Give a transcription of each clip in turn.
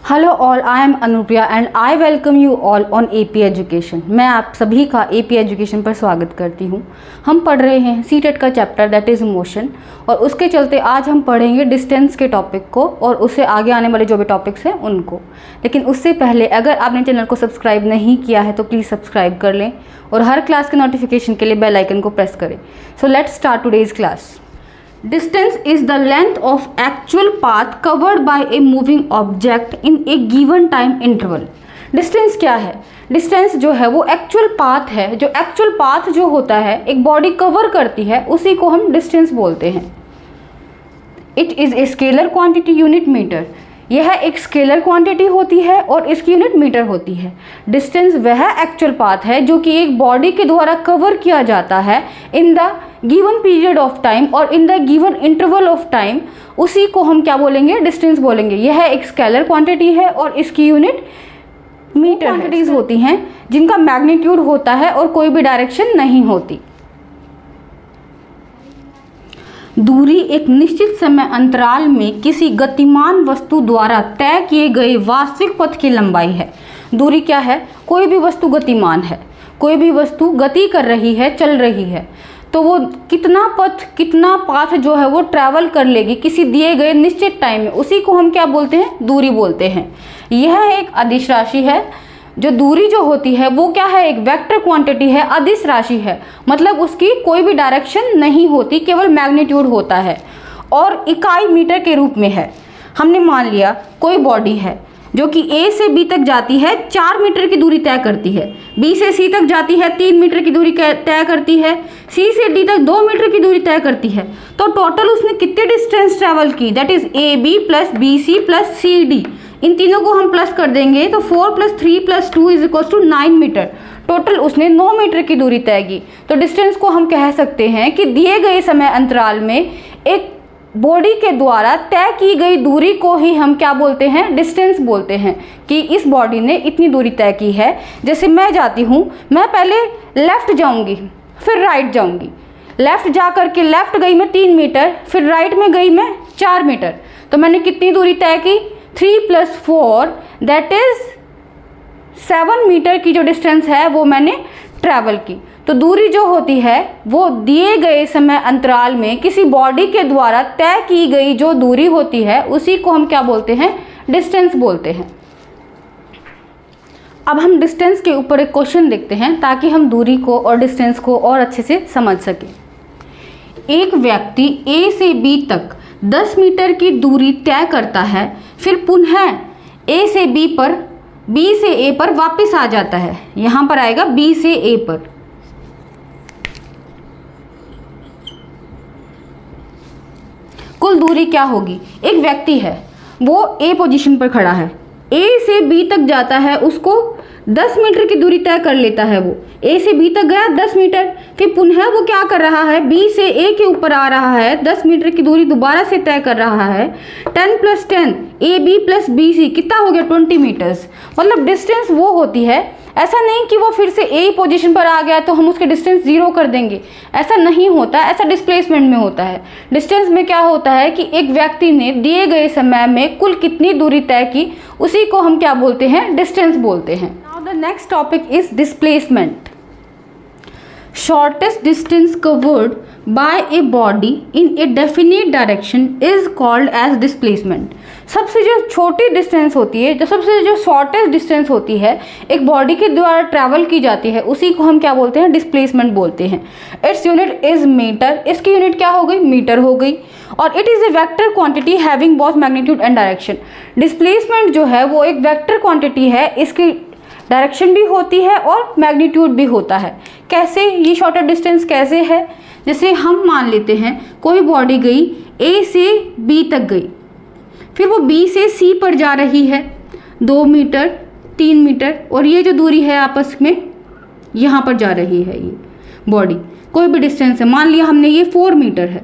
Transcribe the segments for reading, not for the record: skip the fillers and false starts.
Hello all, I am Anupriya and I welcome you all on AP education. मैं आप सभी का एपी एजुकेशन पर स्वागत करती हूँ। हम पढ़ रहे हैं सीटेट का चैप्टर दैट इज़ मोशन, और उसके चलते आज हम पढ़ेंगे डिस्टेंस के टॉपिक को और उससे आगे आने वाले जो भी टॉपिक्स हैं उनको। लेकिन उससे पहले अगर आपने चैनल को सब्सक्राइब नहीं किया है तो प्लीज़ सब्सक्राइब कर लें और हर क्लास के नोटिफिकेशन के लिए बेल आइकन को प्रेस करें। So let's start today's class. Distance is the length of actual path covered by a moving object in a given time interval. Distance क्या है? Distance जो है वो actual path है। जो actual path जो होता है एक body cover करती है उसी को हम distance बोलते हैं। It is a scalar quantity unit meter. यह एक स्केलर क्वांटिटी होती है और इसकी यूनिट मीटर होती है। डिस्टेंस वह एक्चुअल पाथ है जो कि एक बॉडी के द्वारा कवर किया जाता है in the given period of time और in the given interval of time, उसी को हम क्या बोलेंगे? डिस्टेंस बोलेंगे। यह एक स्केलर क्वांटिटी है और इसकी यूनिट मीटर क्वांटिटीज होती हैं जिनका मैग्नीट्यूड होता है और कोई भी डायरेक्शन नहीं होती। दूरी एक निश्चित समय अंतराल में किसी गतिमान वस्तु द्वारा तय किए गए वास्तविक पथ की लंबाई है। दूरी क्या है? कोई भी वस्तु गतिमान है, कोई भी वस्तु गति कर रही है, चल रही है, तो वो कितना पाथ जो है वो ट्रैवल कर लेगी किसी दिए गए निश्चित टाइम में, उसी को हम क्या बोलते हैं? दूरी बोलते हैं। यह एक अदिश राशि है। जो दूरी जो होती है वो क्या है? एक वेक्टर क्वांटिटी है, अदिश राशि है, मतलब उसकी कोई भी डायरेक्शन नहीं होती, केवल मैग्नीट्यूड होता है और इकाई मीटर के रूप में है। हमने मान लिया कोई बॉडी है जो कि A से B तक जाती है, 4 मीटर की दूरी तय करती है, B से C तक जाती है, 3 मीटर की दूरी तय करती है, C से D तक 2 मीटर की दूरी तय करती है। तो टोटल उसने कितनी डिस्टेंस ट्रैवल की? That is AB plus BC plus CD। इन तीनों को हम प्लस कर देंगे तो 4 + 3 + 2 = 9 मीटर। टोटल उसने 9 मीटर की दूरी तय की। तो डिस्टेंस को हम कह सकते हैं कि दिए गए समय अंतराल में एक बॉडी के द्वारा तय की गई दूरी को ही हम क्या बोलते हैं? डिस्टेंस बोलते हैं कि इस बॉडी ने इतनी दूरी तय की है। जैसे मैं जाती हूँ, मैं पहले लेफ़्ट जाऊँगी फिर राइट जाऊँगी। लेफ़्ट जा करके लेफ़्ट गई मैं 3 मीटर, फिर राइट में गई मैं 4 मीटर। तो मैंने कितनी दूरी तय की? 3 + 4 दैट इज़ 7 मीटर की जो डिस्टेंस है वो मैंने ट्रैवल की। तो दूरी जो होती है वो दिए गए समय अंतराल में किसी बॉडी के द्वारा तय की गई जो दूरी होती है उसी को हम क्या बोलते हैं? डिस्टेंस बोलते हैं। अब हम डिस्टेंस के ऊपर एक क्वेश्चन देखते हैं ताकि हम दूरी को और डिस्टेंस को और अच्छे से समझ सकें। एक व्यक्ति A से B तक 10 मीटर की दूरी तय करता है, फिर पुनः A से B पर B से A पर वापस आ जाता है। यहाँ पर आएगा B से A पर। कुल दूरी क्या होगी? एक व्यक्ति है, वो A पोजीशन पर खड़ा है, A से B तक जाता है, उसको 10 मीटर की दूरी तय कर लेता है। वो A से B तक गया 10 मीटर, फिर पुनः वो क्या कर रहा है? B से A के ऊपर आ रहा है, 10 मीटर की दूरी दोबारा से तय कर रहा है। 10 + 10 AB + BC कितना हो गया? 20 मीटर्स। मतलब डिस्टेंस वो होती है, ऐसा नहीं कि वो फिर से A पोजीशन पर आ गया तो हम उसके डिस्टेंस 0 कर देंगे, ऐसा नहीं होता। ऐसा डिस्प्लेसमेंट में होता है। डिस्टेंस में क्या होता है कि एक व्यक्ति ने दिए गए समय में कुल कितनी दूरी तय की, उसी को हम क्या बोलते हैं? डिस्टेंस बोलते हैं। Now the next topic is displacement. Shortest distance covered by a body in a definite direction is called as displacement. सबसे जो छोटी डिस्टेंस होती है, जो शॉर्टेस्ट डिस्टेंस होती है एक बॉडी के द्वारा ट्रैवल की जाती है, उसी को हम क्या बोलते हैं? डिस्प्लेसमेंट बोलते हैं। It's unit is metre. इसकी यूनिट क्या हो गई? मीटर हो गई। और it is a vector quantity having both magnitude and direction. Displacement जो है वो एक वेक्टर क्वांटिटी है, इसकी डायरेक्शन भी होती है और मैग्नीट्यूड भी होता है। कैसे? ये शॉर्टर डिस्टेंस कैसे है? जैसे हम मान लेते हैं कोई बॉडी गई A से B तक गई, फिर वो B से C पर जा रही है 2 मीटर, 3 मीटर, और ये जो दूरी है आपस में यहाँ पर जा रही है ये बॉडी। कोई भी डिस्टेंस है, मान लिया हमने ये 4 मीटर है,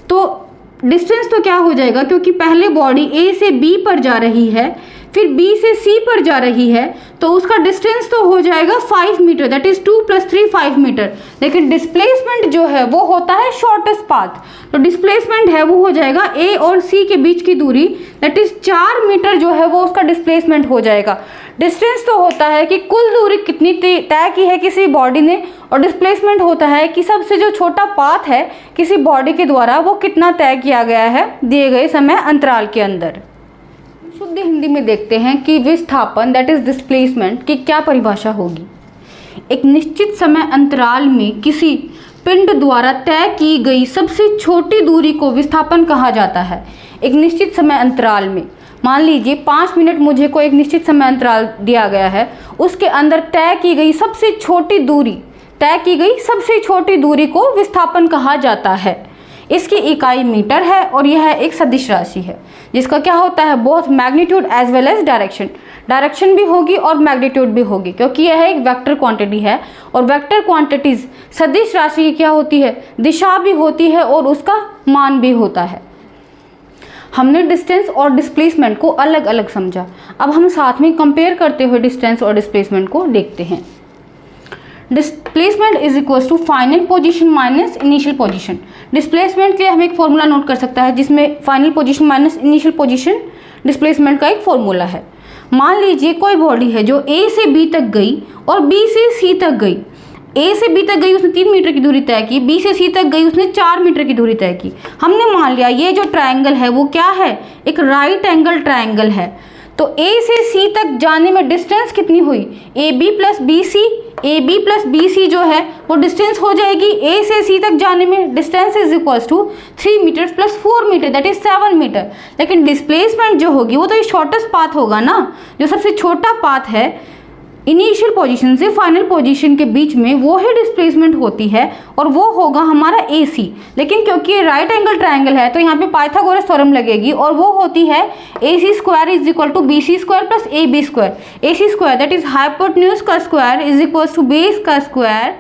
तो डिस्टेंस तो क्या हो जाएगा? क्योंकि पहले बॉडी A से B पर जा रही है, फिर B से C पर जा रही है तो उसका डिस्टेंस तो हो जाएगा 5 मीटर, दैट इज 2 + 3 5 मीटर। लेकिन डिस्प्लेसमेंट जो है वो होता है शॉर्टेस्ट पाथ, तो डिस्प्लेसमेंट है वो हो जाएगा A और C के बीच की दूरी, दैट इज 4 मीटर जो है वो उसका डिस्प्लेसमेंट हो जाएगा। डिस्टेंस तो होता है कि कुल दूरी कितनी तय की है किसी बॉडी ने, और डिस्प्लेसमेंट होता है कि सबसे जो छोटा पाथ है किसी बॉडी के द्वारा वो कितना तय किया गया है दिए गए समय अंतराल के अंदर। शुद्ध हिंदी में देखते हैं कि विस्थापन दैट इज डिस्प्लेसमेंट की क्या परिभाषा होगी। एक निश्चित समय अंतराल में किसी पिंड द्वारा तय की गई सबसे छोटी दूरी को विस्थापन कहा जाता है। एक निश्चित समय अंतराल में, मान लीजिए 5 मिनट मुझे कोई एक निश्चित समय अंतराल दिया गया है, उसके अंदर तय की गई सबसे छोटी दूरी को विस्थापन कहा जाता है। इसकी इकाई मीटर है और यह एक सदिश राशि है जिसका क्या होता है both magnitude as well as direction भी होगी और मैग्नीट्यूड भी होगी, क्योंकि यह एक वेक्टर क्वांटिटी है और वेक्टर क्वांटिटीज सदिश राशि की क्या होती है, दिशा भी होती है और उसका मान भी होता है। हमने डिस्टेंस और डिस्प्लेसमेंट को अलग अलग समझा, अब हम साथ में कंपेयर करते हुए डिस्टेंस और डिस्प्लेसमेंट को देखते हैं। Displacement is equal to final position minus initial position. Displacement के लिए हम एक फॉर्मूला नोट कर सकता है जिसमें final position minus initial position displacement का एक फॉर्मूला है। मान लीजिए कोई बॉडी है जो A से B तक गई और B से C तक गई। A से B तक गई उसने 3 मीटर की दूरी तय की, B से C तक गई उसने 4 मीटर की दूरी तय की। हमने मान लिया ये जो ट्रायंगल है वो क्या है, एक राइट एंगल ट्रायंगल है। तो A से C तक जाने में डिस्टेंस कितनी हुई, AB + BC। AB + BC जो है वो डिस्टेंस हो जाएगी A से C तक जाने में distance is equal to 3 metre + 4 metre that is 7 metre. लेकिन डिस्प्लेसमेंट जो होगी वो तो ये शॉर्टेस्ट पाथ होगा ना, जो सबसे छोटा पाथ है इनिशियल पोजीशन से फाइनल पोजीशन के बीच में, वो ही डिस्प्लेसमेंट होती है और वो होगा हमारा AC। लेकिन क्योंकि ये राइट एंगल ट्रायंगल है तो यहाँ पे पाइथागोरस थ्योरम लगेगी और वो होती है AC² = BC² + AB²। AC² that is hypotenuse का square is equal to base का स्क्वायर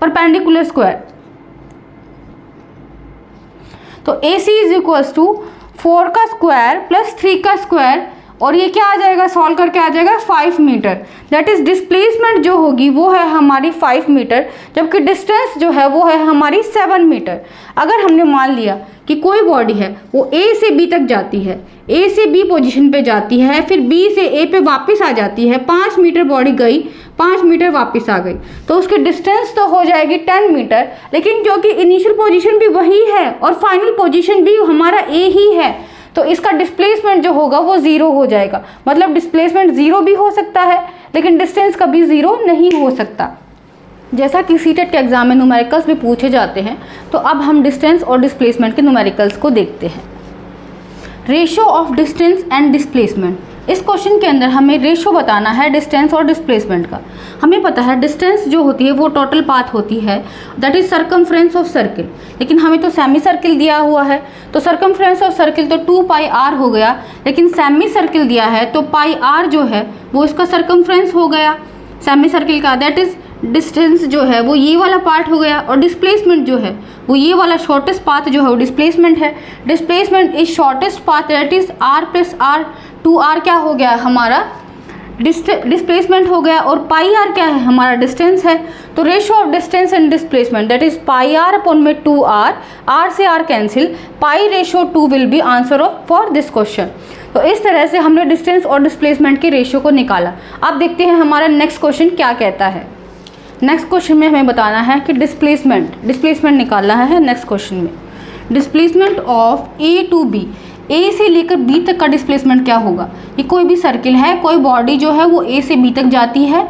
परपेंडिकुलर स्क्वायर। तो AC इज इक्वल टू 4 का स्क्वायर + 3 का स्क्वायर, और ये क्या आ जाएगा, सॉल्व करके आ जाएगा 5 मीटर। दैट इज डिस्प्लेसमेंट जो होगी वो है हमारी 5 मीटर, जबकि डिस्टेंस जो है वो है हमारी 7 मीटर। अगर हमने मान लिया कि कोई बॉडी है वो A से B तक जाती है, A से B पोजीशन पे जाती है, फिर B से A पे वापस आ जाती है, 5 मीटर बॉडी गई, 5 मीटर वापस आ गई, तो उसकी डिस्टेंस तो हो जाएगी 10 मीटर। लेकिन क्योंकि इनिशियल पोजीशन भी वही है और फाइनल पोजीशन भी हमारा A ही है, तो इसका डिस्प्लेसमेंट जो होगा वो 0 हो जाएगा। मतलब डिस्प्लेसमेंट 0 भी हो सकता है लेकिन डिस्टेंस कभी 0 नहीं हो सकता। जैसा कि सीटेट के एग्जाम में न्यूमेरिकल्स भी पूछे जाते हैं, तो अब हम डिस्टेंस और डिस्प्लेसमेंट के न्यूमेरिकल्स को देखते हैं। Ratio of distance and displacement, इस क्वेश्चन के अंदर हमें रेशियो बताना है डिस्टेंस और डिस्प्लेसमेंट का। हमें पता है डिस्टेंस जो होती है वो टोटल पाथ होती है, that is circumference of circle. लेकिन हमें तो सेमी सर्किल दिया हुआ है, तो सरकमफ्रेंस ऑफ सर्किल तो 2πr हो गया, लेकिन सेमी सर्किल दिया है तो πr जो है वो इसका सरकमफ्रेंस हो गया सेमी सर्किल का। दैट इज डिस्टेंस जो है वो ये वाला पार्ट हो गया, और डिस्प्लेसमेंट जो है वो ये वाला शॉर्टेस्ट पाथ जो है वो डिस्प्लेसमेंट है। Displacement is shortest path, that is r + r, 2r क्या हो गया हमारा डिस्प्लेसमेंट हो गया, और πr क्या है हमारा डिस्टेंस है। तो ratio of distance and displacement that is πr/2r, r से r cancel, π/2 will be answer of for this question. तो इस तरह से हमने डिस्टेंस और डिस्प्लेसमेंट के रेशियो को निकाला। अब देखते हैं हमारा नेक्स्ट क्वेश्चन क्या कहता है। नेक्स्ट क्वेश्चन में हमें बताना है कि डिस्प्लेसमेंट निकालना है। नेक्स्ट क्वेश्चन में displacement of A to B, A से लेकर B तक का डिस्प्लेसमेंट क्या होगा। ये कोई भी सर्किल है, कोई बॉडी जो है वो A से B तक जाती है,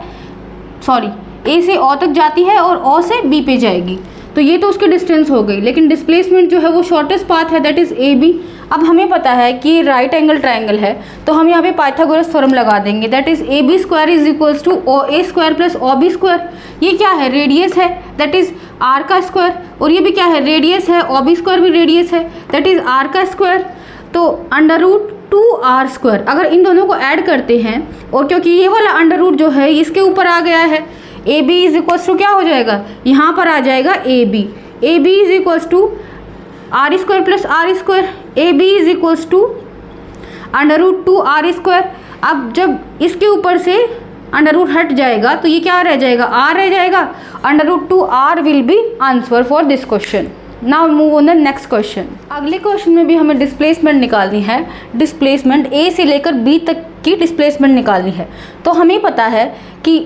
A से O तक जाती है और O से B पे जाएगी, तो ये तो उसकी डिस्टेंस हो गई। लेकिन डिस्प्लेसमेंट जो है वो शॉर्टेस्ट पाथ है, दैट इज AB। अब हमें पता है कि राइट एंगल ट्रायंगल है, तो हम यहाँ पे पाइथागोरस थ्योरम लगा देंगे, that is AB² = OA² + OB²। ये क्या है, रेडियस है, दैट इज r का स्क्वायर, और ये भी क्या है, रेडियस है, OB² भी रेडियस है, दैट इज r का स्क्वायर। तो √2r², अगर इन दोनों को ऐड करते हैं, और क्योंकि ये वाला अंडर जो है इसके ऊपर आ गया है, AB = क्या हो जाएगा, यहाँ पर आ जाएगा AB = r² + r²। AB = √2r²। अब जब इसके ऊपर से अंडर रूट हट जाएगा तो ये क्या रह जाएगा, r रह जाएगा। √2r will be answer for this question. Now move on the next question. अगले क्वेश्चन में भी हमें डिस्प्लेसमेंट निकालनी है। डिस्प्लेसमेंट ए से लेकर बी तक की डिस्प्लेसमेंट निकालनी है। तो हमें पता है कि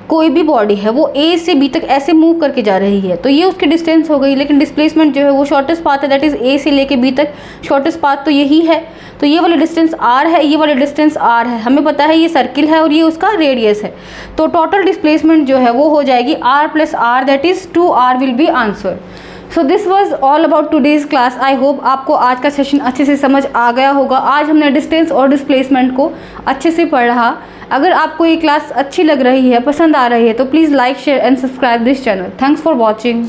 कोई भी बॉडी है वो ए से बी तक ऐसे मूव करके जा रही है, तो ये उसकी डिस्टेंस हो गई। लेकिन डिस्प्लेसमेंट जो है वो शॉर्टेस्ट पाथ है, दैट इज़ ए से लेके बी तक शॉर्टेस्ट पाथ तो यही है। तो ये वाला डिस्टेंस r है, ये वाला डिस्टेंस r है। हमें पता है ये सर्किल है और ये उसका रेडियस है। तो टोटल डिस्प्लेसमेंट जो है वो हो जाएगी r + r, that is 2r will be answer. So this was all about today's class. I hope आपको आज का सेशन अच्छे से समझ आ गया होगा। आज हमने डिस्टेंस और डिस्प्लेसमेंट को अच्छे से पढ़ा। अगर आपको ये क्लास अच्छी लग रही है, पसंद आ रही है, तो please like, share and subscribe this channel. Thanks for watching.